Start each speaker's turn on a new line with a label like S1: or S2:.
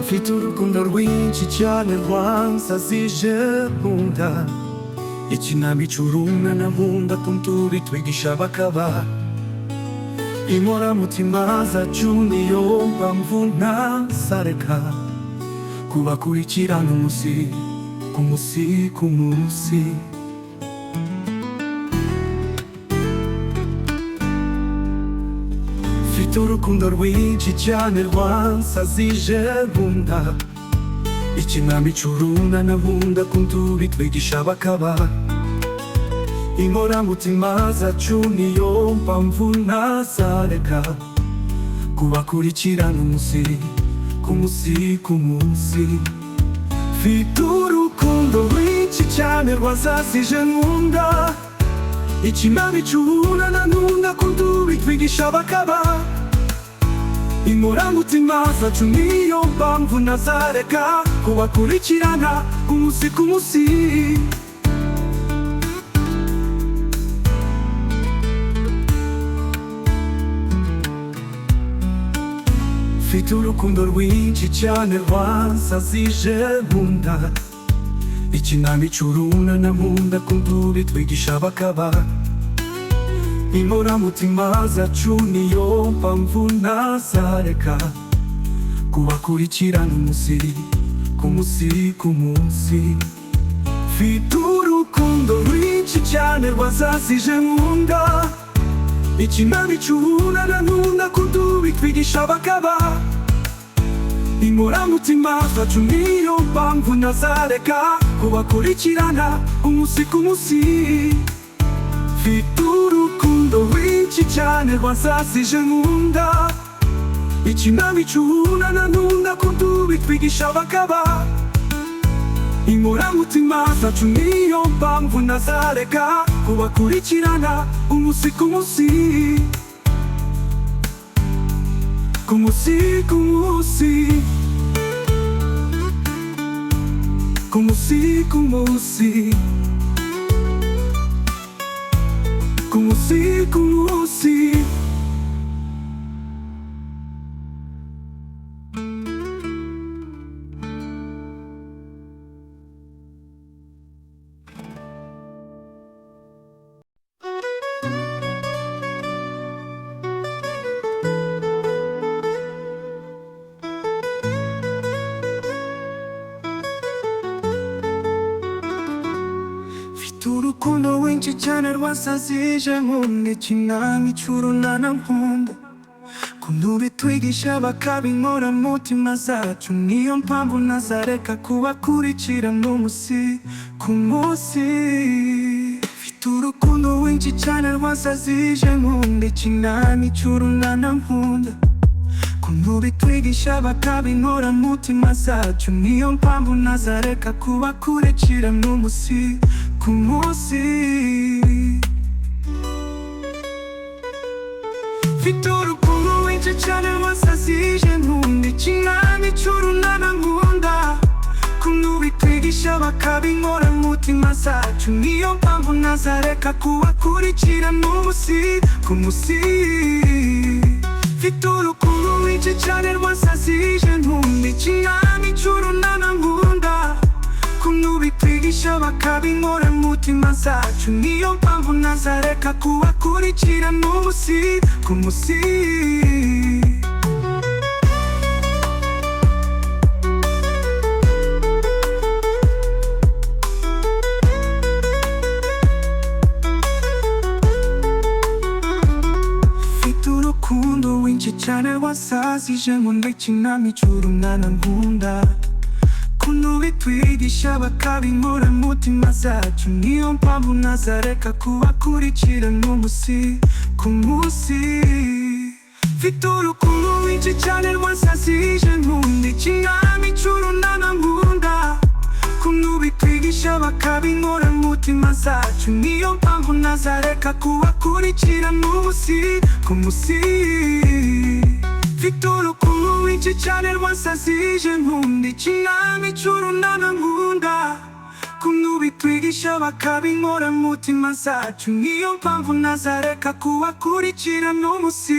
S1: Mfite urukundo rwinshi cyane rwansazije nkunda ikinamico urunana nkunda tunturi twigisha bakaba inkoramutima zacu niyo mpamvu ntazareka kubakurikirana umunsi ku munsi ku munsi. Mfite urukundo rwinshi cyane rwansazije nkunda ikinamico urunana nkunda kunturi twigisha bakaba inkoramutima zacu niyo mpamvu ntazareka kubakurikirana umunsi ku munsi ku munsi. Mfite urukundo rwinshi cyane rwansazije nkunda ikinamico urunana nkunda kunturi twigisha bakaba inkoramutima zacu niyo mpamvu ntazareka kubakurikirana umunsi ku munsi. Mfite urukundo rwinshi cyane rwansazije nkunda ikinamico urunana nkunda kunturi twigisha bakaba inkoramutima zacu niyo mpamvu ntazareka kubakurikirana umunsi ku munsi ku munsi. Mfite urukundo rwinshi cyane rwansazije nkunda ikinamico urunana nkunda kunturi twigisha bakaba inkoramutima zacu niyo mpamvu ntazareka kubakurikirana umunsi ku munsi. Mfite urukundo rwinshi cyane rwansazije nkunda ikinamico urunana nkunda kunturi twigisha bakaba inkoramutima zacu niyo mpamvu ntazareka kubakurikirana umunsi ku munsi ku munsi ku munsi ku munsi ku munsi ku munsi ku munsi. Urukundo rwinshi cyane rwansazije nkunda ikinamico urunana nkunda kunturi twigisha bakaba inkoramutima zacu niyo mpamvu ntazareka kubakurikirana umunsi ku munsi. Mfite urukundo rwinshi cyane rwansazije nkunda ikinamico urunana nkunda kunturi twigisha bakaba inkoramutima zacu niyo mpamvu ntazareka kubakurikirana umunsi ku munsi. Mfite urukundo rwinshi cyane rwansazije nkunda ikinamico urunana nkunda kunturi twigisha bakaba inkoramutima zacu niyo mpamvu ntazareka kubakurikirana umunsi ku munsi. Mfite urukundo rwinshi cyane rwansazije nkunda ikinamico urunana nkunda kunturi twigisha bakaba inkoramutima zacu niyo mpamvu ntazareka kubakurikirana umunsi ku munsi. Mfite urukundo rwinshi cyane rwansazije nkunda ikinamico urunana nkunda kunturi twigisha bakaba inkoramutima zacu niyo mpamvu ntazareka kubakurikirana umunsi ku munsi. Mfite urukundo rwinshi cyane rwansazije nkunda ikinamico urunana nkunda kunturi twigisha bakaba inkoramutima zacu niyo mpamvu ntazareka kubakurikirana umunsi ku munsi. Mfite urukundo rwinshi cyane rwansazije nkunda ikinamico urunana nkunda kunturi twigisha bakaba inkoramutima zacu niyo mpamvu ntazareka kubakurikirana umunsi